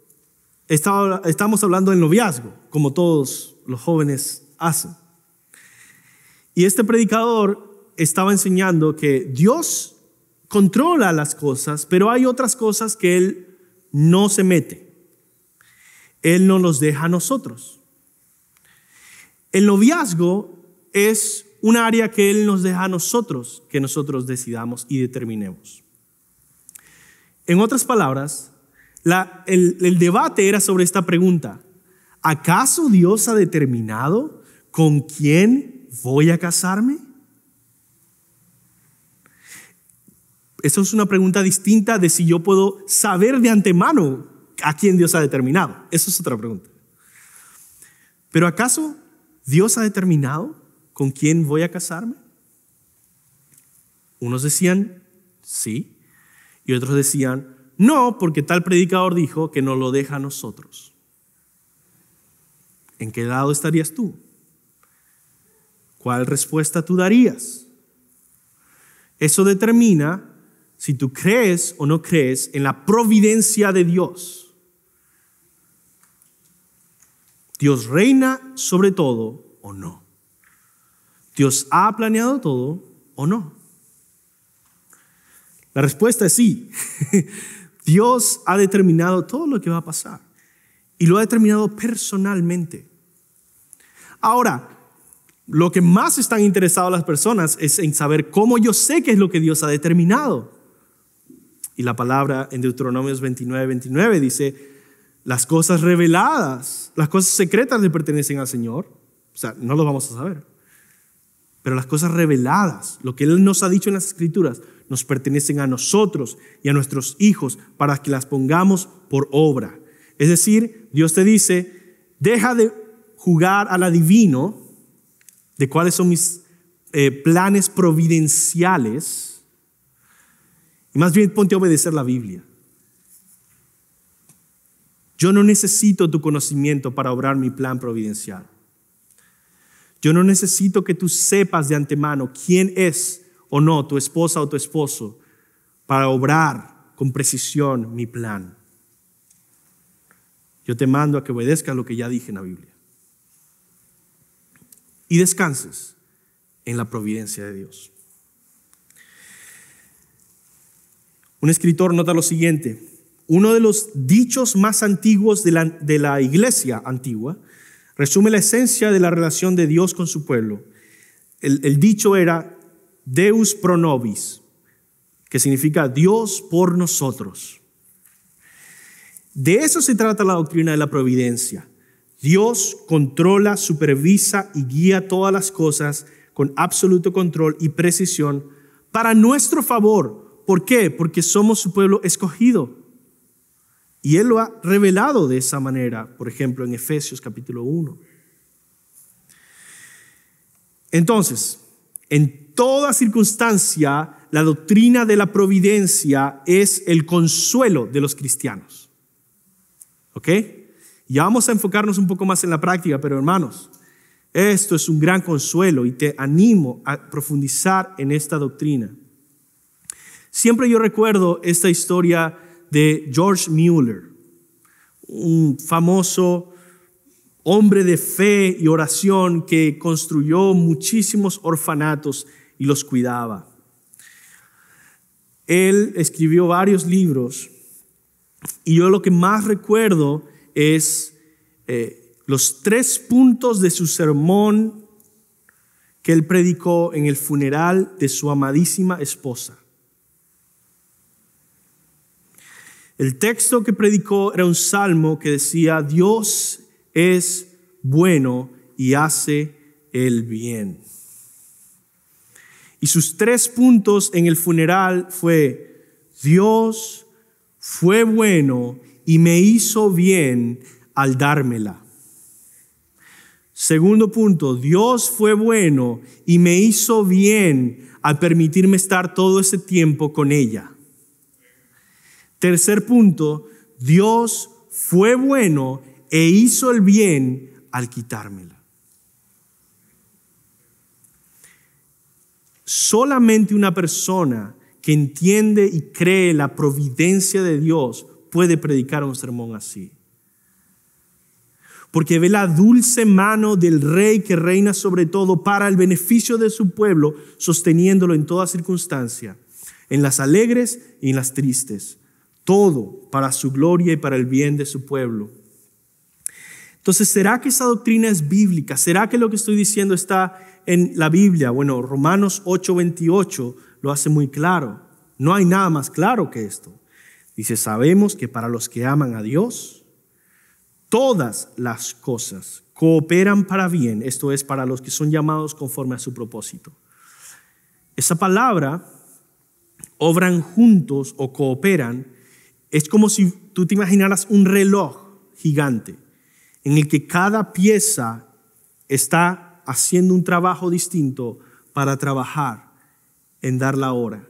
estábamos hablando del noviazgo, como todos los jóvenes hacen. Y este predicador estaba enseñando que Dios controla las cosas, pero hay otras cosas que Él no se mete. Él no los deja a nosotros. El noviazgo es un área que Él nos deja a nosotros, que nosotros decidamos y determinemos. En otras palabras, el debate era sobre esta pregunta: ¿acaso Dios ha determinado con quién voy a casarme? Eso es una pregunta distinta de si yo puedo saber de antemano a quién Dios ha determinado. Eso es otra pregunta. Pero ¿acaso Dios ha determinado con quién voy a casarme? Unos decían sí, y otros decían no, porque tal predicador dijo que nos lo deja a nosotros. ¿En qué lado estarías tú? ¿Cuál respuesta tú darías? Eso determina si tú crees o no crees en la providencia de Dios. ¿Dios reina sobre todo o no? ¿Dios ha planeado todo o no? La respuesta es sí. Dios ha determinado todo lo que va a pasar y lo ha determinado personalmente. Ahora, lo que más están interesadas las personas es en saber cómo yo sé qué es lo que Dios ha determinado. Y la palabra en Deuteronomios 29:29 dice: las cosas reveladas, las cosas secretas le pertenecen al Señor. O sea, no lo vamos a saber. Pero las cosas reveladas, lo que Él nos ha dicho en las Escrituras, nos pertenecen a nosotros y a nuestros hijos para que las pongamos por obra. Es decir, Dios te dice: deja de jugar al adivino de cuáles son mis planes providenciales, y más bien ponte a obedecer la Biblia. Yo no necesito tu conocimiento para obrar mi plan providencial. Yo no necesito que tú sepas de antemano quién es o no tu esposa o tu esposo para obrar con precisión mi plan. Yo te mando a que obedezcas lo que ya dije en la Biblia y descanses en la providencia de Dios. Un escritor nota lo siguiente: uno de los dichos más antiguos de la iglesia antigua resume la esencia de la relación de Dios con su pueblo. El dicho era Deus pro nobis, que significa Dios por nosotros. De eso se trata la doctrina de la providencia. Dios controla, supervisa y guía todas las cosas con absoluto control y precisión para nuestro favor. ¿Por qué? Porque somos su pueblo escogido. Y Él lo ha revelado de esa manera, por ejemplo, en Efesios capítulo 1. Entonces, en toda circunstancia, la doctrina de la providencia es el consuelo de los cristianos. ¿Ok? Ya vamos a enfocarnos un poco más en la práctica, pero hermanos, esto es un gran consuelo y te animo a profundizar en esta doctrina. Siempre yo recuerdo esta historia de George Mueller, un famoso hombre de fe y oración que construyó muchísimos orfanatos y los cuidaba. Él escribió varios libros y yo lo que más recuerdo es los 3 puntos de su sermón que él predicó en el funeral de su amadísima esposa. El texto que predicó era un salmo que decía: Dios es bueno y hace el bien. Y sus 3 puntos en el funeral fue: Dios fue bueno y me hizo bien al dármela. Segundo punto, Dios fue bueno y me hizo bien al permitirme estar todo ese tiempo con ella. Tercer punto, Dios fue bueno e hizo el bien al quitármela. Solamente una persona que entiende y cree la providencia de Dios puede predicar un sermón así. Porque ve la dulce mano del Rey que reina sobre todo para el beneficio de su pueblo, sosteniéndolo en toda circunstancia, en las alegres y en las tristes, todo para su gloria y para el bien de su pueblo. Entonces, ¿será que esa doctrina es bíblica? ¿Será que lo que estoy diciendo está en la Biblia? Bueno, Romanos 8:28 lo hace muy claro. No hay nada más claro que esto. Dice, sabemos que para los que aman a Dios, todas las cosas cooperan para bien, esto es, para los que son llamados conforme a su propósito. Esa palabra, obran juntos o cooperan, es como si tú te imaginaras un reloj gigante en el que cada pieza está haciendo un trabajo distinto para trabajar en dar la hora.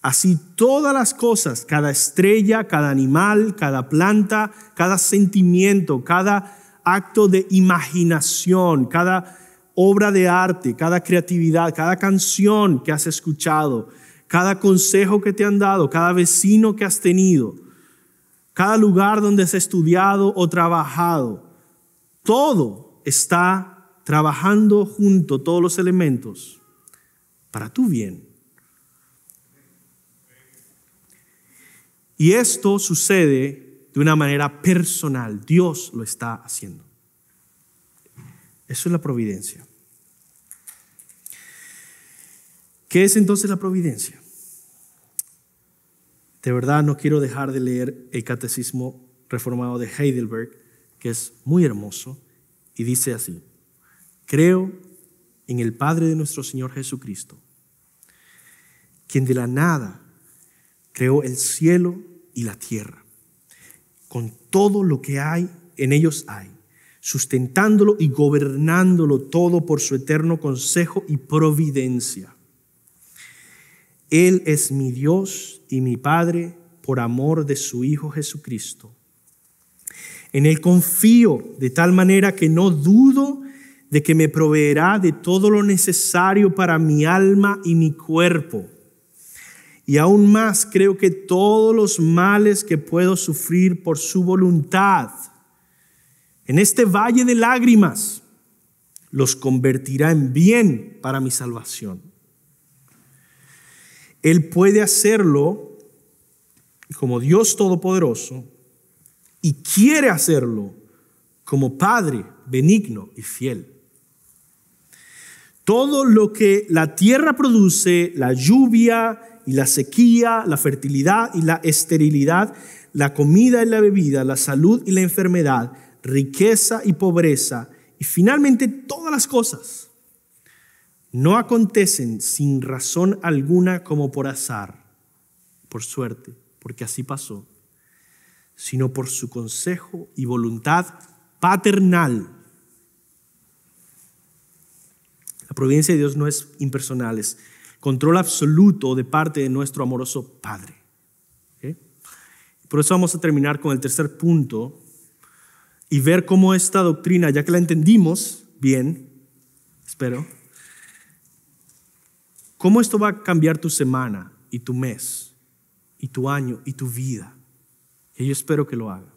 Así todas las cosas, cada estrella, cada animal, cada planta, cada sentimiento, cada acto de imaginación, cada obra de arte, cada creatividad, cada canción que has escuchado, cada consejo que te han dado, cada vecino que has tenido, cada lugar donde has estudiado o trabajado, todo está trabajando junto, todos los elementos, para tu bien. Y esto sucede de una manera personal. Dios lo está haciendo. Eso es la providencia. ¿Qué es entonces la providencia? De verdad no quiero dejar de leer el Catecismo Reformado de Heidelberg, que es muy hermoso, y dice así: creo en el Padre de nuestro Señor Jesucristo, quien de la nada creó el cielo y la tierra, con todo lo que hay, en ellos hay, sustentándolo y gobernándolo todo por su eterno consejo y providencia. Él es mi Dios y mi Padre por amor de su Hijo Jesucristo. En Él confío de tal manera que no dudo de que me proveerá de todo lo necesario para mi alma y mi cuerpo. Y aún más creo que todos los males que puedo sufrir por su voluntad en este valle de lágrimas los convertirá en bien para mi salvación. Él puede hacerlo como Dios Todopoderoso y quiere hacerlo como Padre benigno y fiel. Todo lo que la tierra produce, la lluvia y la sequía, la fertilidad y la esterilidad, la comida y la bebida, la salud y la enfermedad, riqueza y pobreza, y finalmente todas las cosas, no acontecen sin razón alguna como por azar, por suerte, porque así pasó, sino por su consejo y voluntad paternal. La providencia de Dios no es impersonal, es control absoluto de parte de nuestro amoroso Padre. ¿Okay? Por eso vamos a terminar con el tercer punto y ver cómo esta doctrina, ya que la entendimos bien, espero, cómo esto va a cambiar tu semana y tu mes y tu año y tu vida. Y yo espero que lo haga.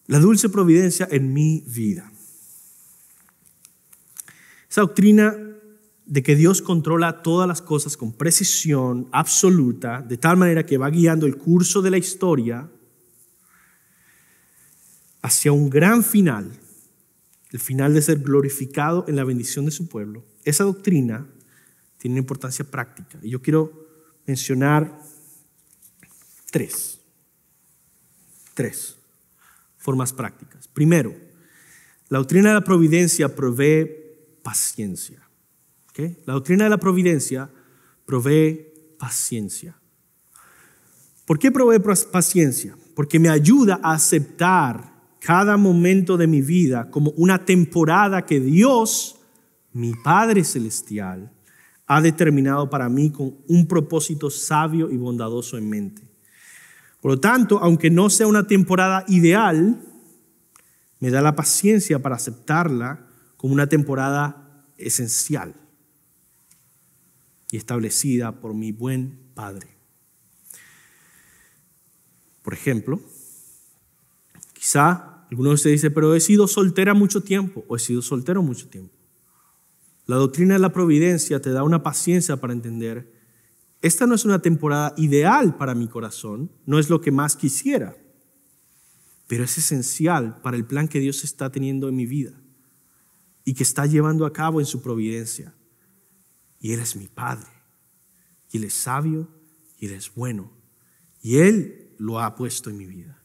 La dulce providencia en mi vida. Esa doctrina de que Dios controla todas las cosas con precisión absoluta, de tal manera que va guiando el curso de la historia hacia un gran final, el final de ser glorificado en la bendición de su pueblo. Esa doctrina tiene una importancia práctica y yo quiero mencionar tres formas prácticas. Primero, la doctrina de la providencia provee paciencia. ¿Okay? La doctrina de la providencia provee paciencia. ¿Por qué provee paciencia? Porque me ayuda a aceptar cada momento de mi vida como una temporada que Dios, mi Padre Celestial, ha determinado para mí con un propósito sabio y bondadoso en mente. Por lo tanto, aunque no sea una temporada ideal, me da la paciencia para aceptarla como una temporada esencial y establecida por mi buen Padre. Por ejemplo, quizá alguno de ustedes dice, pero he sido soltera mucho tiempo o he sido soltero mucho tiempo. La doctrina de la providencia te da una paciencia para entender, esta no es una temporada ideal para mi corazón, no es lo que más quisiera, pero es esencial para el plan que Dios está teniendo en mi vida y que está llevando a cabo en su providencia. Y Él es mi Padre, y Él es sabio, y Él es bueno, y Él lo ha puesto en mi vida.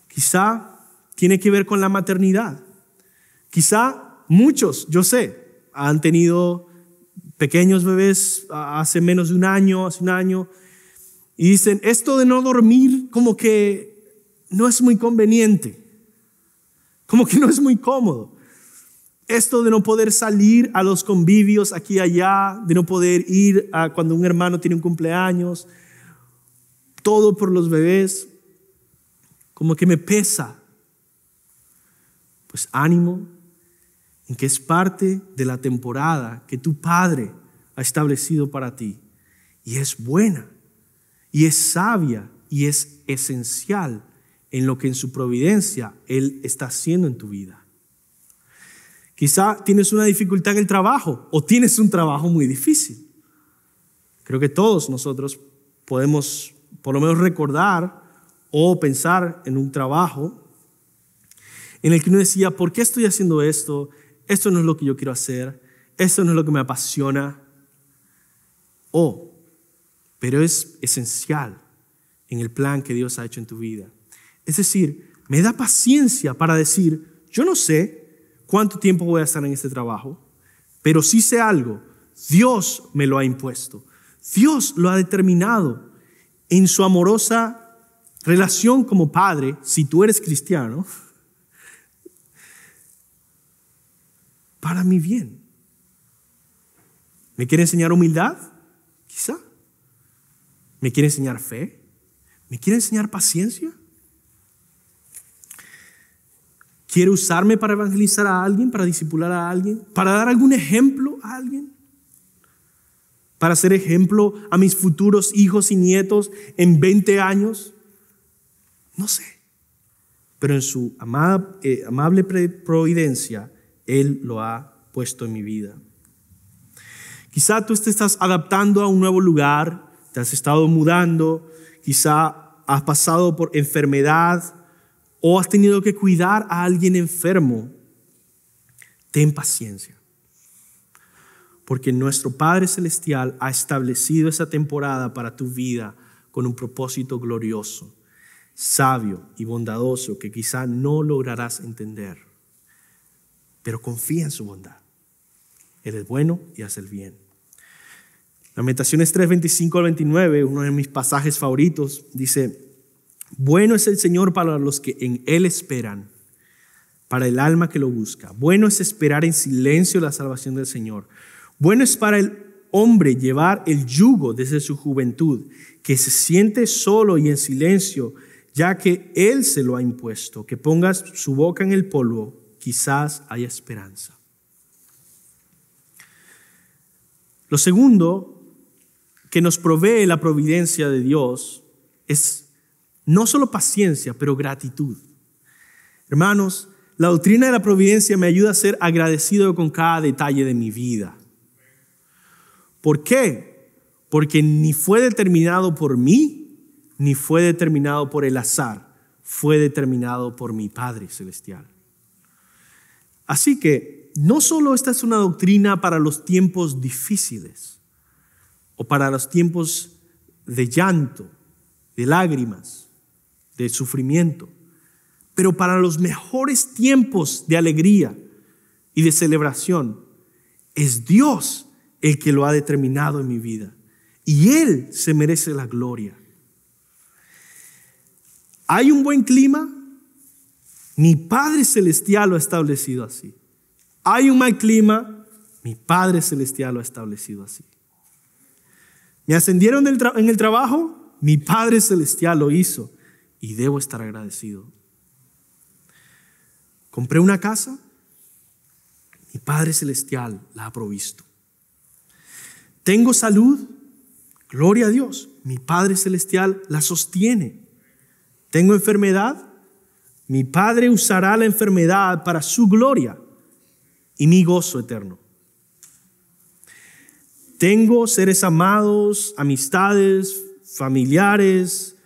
Quizá tiene que ver con la maternidad. Quizá muchos, yo sé, han tenido pequeños bebés hace menos de un año, y dicen, esto de no dormir como que no es muy conveniente, como que no es muy cómodo. Esto de no poder salir a los convivios aquí y allá, de no poder ir a cuando un hermano tiene un cumpleaños, todo por los bebés, como que me pesa. Pues ánimo, en que es parte de la temporada que tu Padre ha establecido para ti. Y es buena, y es sabia, y es esencial en lo que en su providencia Él está haciendo en tu vida. Quizá tienes una dificultad en el trabajo, o tienes un trabajo muy difícil. Creo que todos nosotros podemos por lo menos recordar o pensar en un trabajo en el que uno decía, ¿por qué estoy haciendo esto? Esto no es lo que yo quiero hacer, esto no es lo que me apasiona. Pero es esencial en el plan que Dios ha hecho en tu vida. Es decir, me da paciencia para decir, yo no sé cuánto tiempo voy a estar en este trabajo, pero sí sé algo, Dios me lo ha impuesto, Dios lo ha determinado. En su amorosa relación como padre, si tú eres cristiano, para mi bien. ¿Me quiere enseñar humildad? Quizá. ¿Me quiere enseñar fe? ¿Me quiere enseñar paciencia? ¿Quiere usarme para evangelizar a alguien, para discipular a alguien, para dar algún ejemplo a alguien? Para ser ejemplo a mis futuros hijos y nietos en 20 años. No sé. Pero en su amable providencia, Él lo ha puesto en mi vida. Quizá tú te estás adaptando a un nuevo lugar, te has estado mudando, quizá has pasado por enfermedad o has tenido que cuidar a alguien enfermo. Ten paciencia. Porque nuestro Padre Celestial ha establecido esa temporada para tu vida con un propósito glorioso, sabio y bondadoso que quizá no lograrás entender. Pero confía en su bondad. Él es bueno y hace el bien. Lamentaciones 3:25 al 29, uno de mis pasajes favoritos, dice, bueno es el Señor para los que en Él esperan, para el alma que lo busca. Bueno es esperar en silencio la salvación del Señor. Bueno es para el hombre llevar el yugo desde su juventud, que se siente solo y en silencio, ya que Él se lo ha impuesto, que pongas su boca en el polvo, quizás haya esperanza. Lo segundo que nos provee la providencia de Dios es no solo paciencia, pero gratitud. Hermanos, la doctrina de la providencia me ayuda a ser agradecido con cada detalle de mi vida. ¿Por qué? Porque ni fue determinado por mí, ni fue determinado por el azar, fue determinado por mi Padre Celestial. Así que no solo esta es una doctrina para los tiempos difíciles o para los tiempos de llanto, de lágrimas, de sufrimiento, pero para los mejores tiempos de alegría y de celebración, Es Dios el que lo ha determinado en mi vida. Y Él se merece la gloria. ¿Hay un buen clima? Mi Padre Celestial lo ha establecido así. ¿Hay un mal clima? Mi Padre Celestial lo ha establecido así. ¿Me ascendieron en el trabajo? Mi Padre Celestial lo hizo y debo estar agradecido. ¿Compré una casa? Mi Padre Celestial la ha provisto. ¿Tengo salud? Gloria a Dios. Mi Padre Celestial la sostiene. ¿Tengo enfermedad? Mi Padre usará la enfermedad para su gloria y mi gozo eterno. Tengo seres amados, amistades, familiares.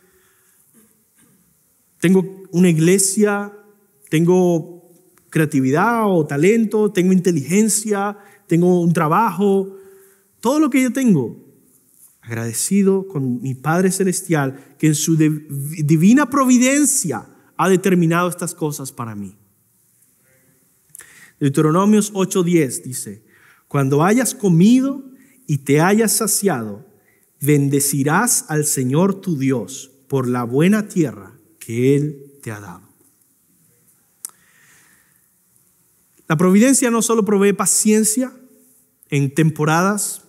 Tengo una iglesia, tengo creatividad o talento, tengo inteligencia, tengo un trabajo. Todo lo que yo tengo, agradecido con mi Padre Celestial, que en su divina providencia ha determinado estas cosas para mí. Deuteronomios 8:10 dice: cuando hayas comido y te hayas saciado, bendecirás al Señor tu Dios por la buena tierra que Él te ha dado. La providencia no solo provee paciencia en temporadas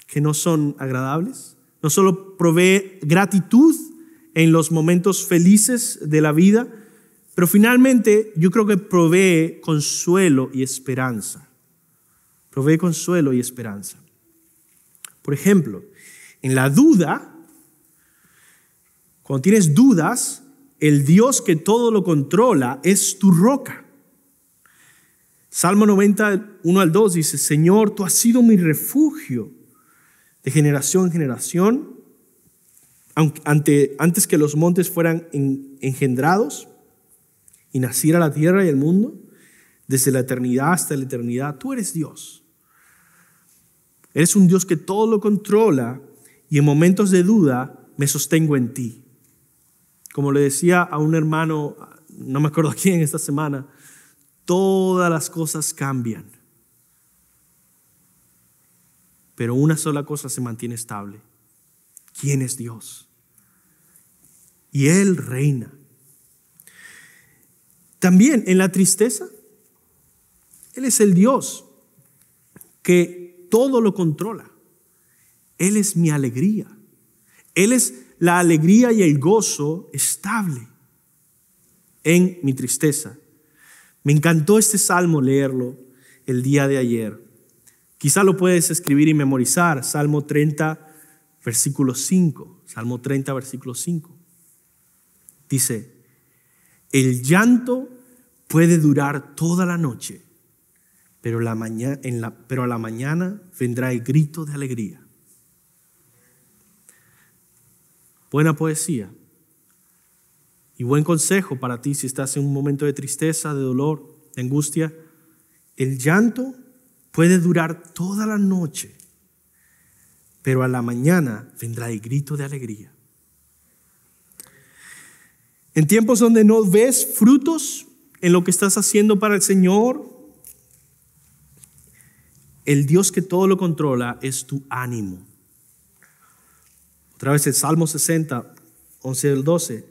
que no son agradables, no solo provee gratitud en los momentos felices de la vida, pero finalmente yo creo que provee consuelo y esperanza. Provee consuelo y esperanza. Por ejemplo, en la duda, cuando tienes dudas, el Dios que todo lo controla es tu roca. Salmo 90, 1-2 dice: Señor, tú has sido mi refugio de generación en generación, antes que los montes fueran engendrados y naciera la tierra y el mundo, desde la eternidad hasta la eternidad, tú eres Dios. Eres un Dios que todo lo controla y en momentos de duda me sostengo en ti. Como le decía a un hermano, no me acuerdo a quién esta semana, todas las cosas cambian, pero una sola cosa se mantiene estable. ¿Quién es Dios? Y Él reina. También en la tristeza, Él es el Dios que todo lo controla. Él es mi alegría. Él es la alegría y el gozo estable en mi tristeza. Me encantó este salmo leerlo el día de ayer. Quizá lo puedes escribir y memorizar. Salmo 30, versículo 5. Salmo 30, versículo 5. Dice: el llanto puede durar toda la noche, pero a la mañana vendrá el grito de alegría. Buena poesía y buen consejo para ti si estás en un momento de tristeza, de dolor, de angustia. El llanto puede durar toda la noche, pero a la mañana vendrá el grito de alegría. En tiempos donde no ves frutos en lo que estás haciendo para el Señor, el Dios que todo lo controla es tu ánimo. Otra vez el Salmo 60, 11-12.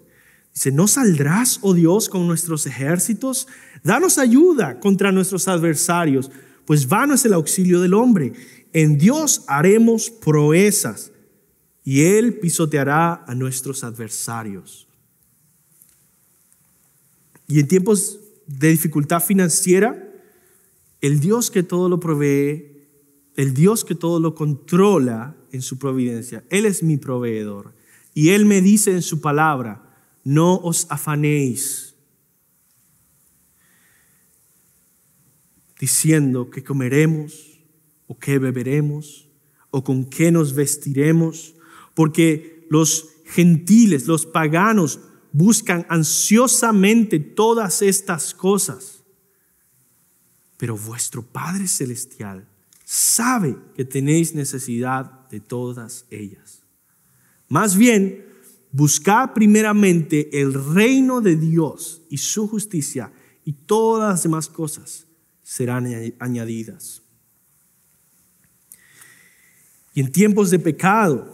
Dice: ¿no saldrás, oh Dios, con nuestros ejércitos? Danos ayuda contra nuestros adversarios, pues vano es el auxilio del hombre. En Dios haremos proezas y Él pisoteará a nuestros adversarios. Y en tiempos de dificultad financiera, el Dios que todo lo provee, el Dios que todo lo controla en su providencia, Él es mi proveedor. Y Él me dice en su palabra: no os afanéis, diciendo qué comeremos, o qué beberemos, o con qué nos vestiremos, porque los gentiles, los paganos, buscan ansiosamente todas estas cosas. Pero vuestro Padre Celestial sabe que tenéis necesidad de todas ellas. Más bien, buscad primeramente el reino de Dios y su justicia, y todas las demás cosas serán añadidas. y en tiempos de pecado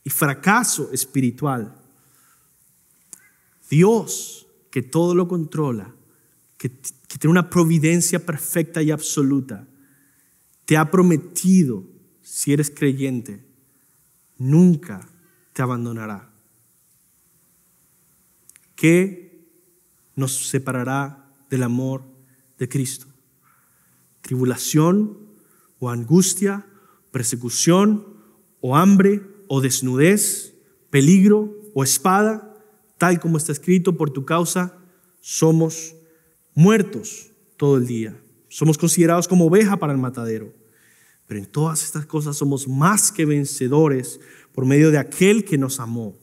y fracaso espiritual, Dios, que todo lo controla, que tiene una providencia perfecta y absoluta, te ha prometido, si eres creyente, nunca te abandonará. ¿Qué nos separará del amor de Cristo? ¿Tribulación o angustia, persecución o hambre o desnudez, peligro o espada? Tal como está escrito, por tu causa somos muertos todo el día. Somos considerados como oveja para el matadero. Pero en todas estas cosas somos más que vencedores por medio de aquel que nos amó.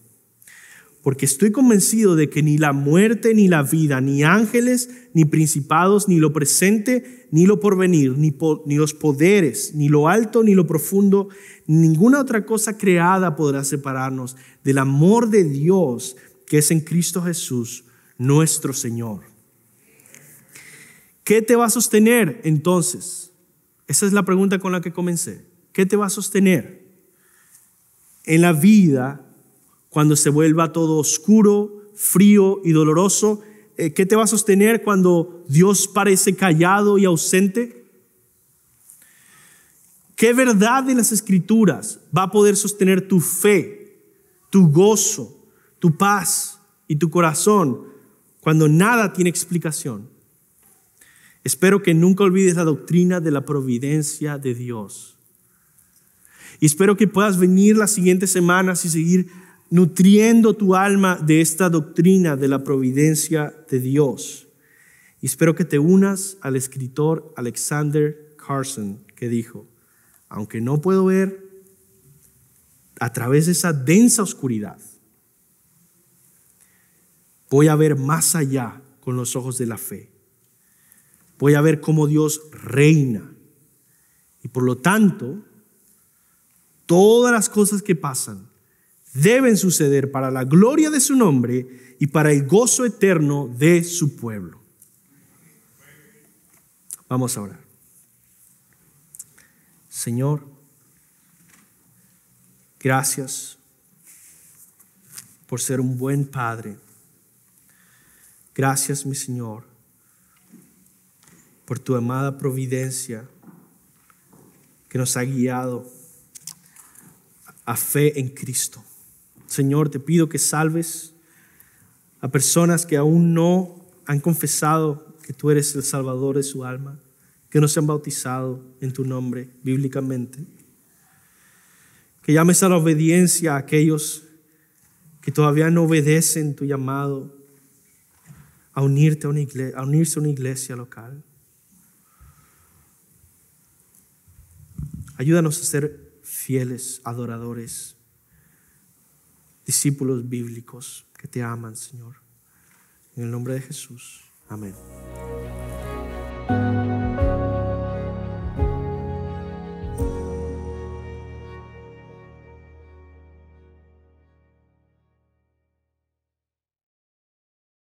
Porque estoy convencido de que ni la muerte, ni la vida, ni ángeles, ni principados, ni lo presente, ni lo porvenir, ni los poderes, ni lo alto, ni lo profundo, ninguna otra cosa creada podrá separarnos del amor de Dios que es en Cristo Jesús, nuestro Señor. ¿Qué te va a sostener entonces? Esa es la pregunta con la que comencé. ¿Qué te va a sostener en la vida cuando se vuelva todo oscuro, frío y doloroso? ¿Qué te va a sostener cuando Dios parece callado y ausente? ¿Qué verdad de las Escrituras va a poder sostener tu fe, tu gozo, tu paz y tu corazón cuando nada tiene explicación? Espero que nunca olvides la doctrina de la providencia de Dios. Y espero que puedas venir las siguientes semanas y seguir nutriendo tu alma de esta doctrina de la providencia de Dios. Y espero que te unas al escritor Alexander Carson, que dijo: aunque no puedo ver a través de esa densa oscuridad, voy a ver más allá con los ojos de la fe. Voy a ver cómo Dios reina. Y por lo tanto, todas las cosas que pasan deben suceder para la gloria de su nombre y para el gozo eterno de su pueblo. Vamos a orar. Señor, gracias por ser un buen Padre. Gracias, mi Señor, por tu amada providencia que nos ha guiado a fe en Cristo. Señor, te pido que salves a personas que aún no han confesado que tú eres el Salvador de su alma, que no se han bautizado en tu nombre bíblicamente. Que llames a la obediencia a aquellos que todavía no obedecen tu llamado a unirse a una iglesia local. Ayúdanos a ser fieles adoradores, discípulos bíblicos que te aman, Señor. En el nombre de Jesús. Amén.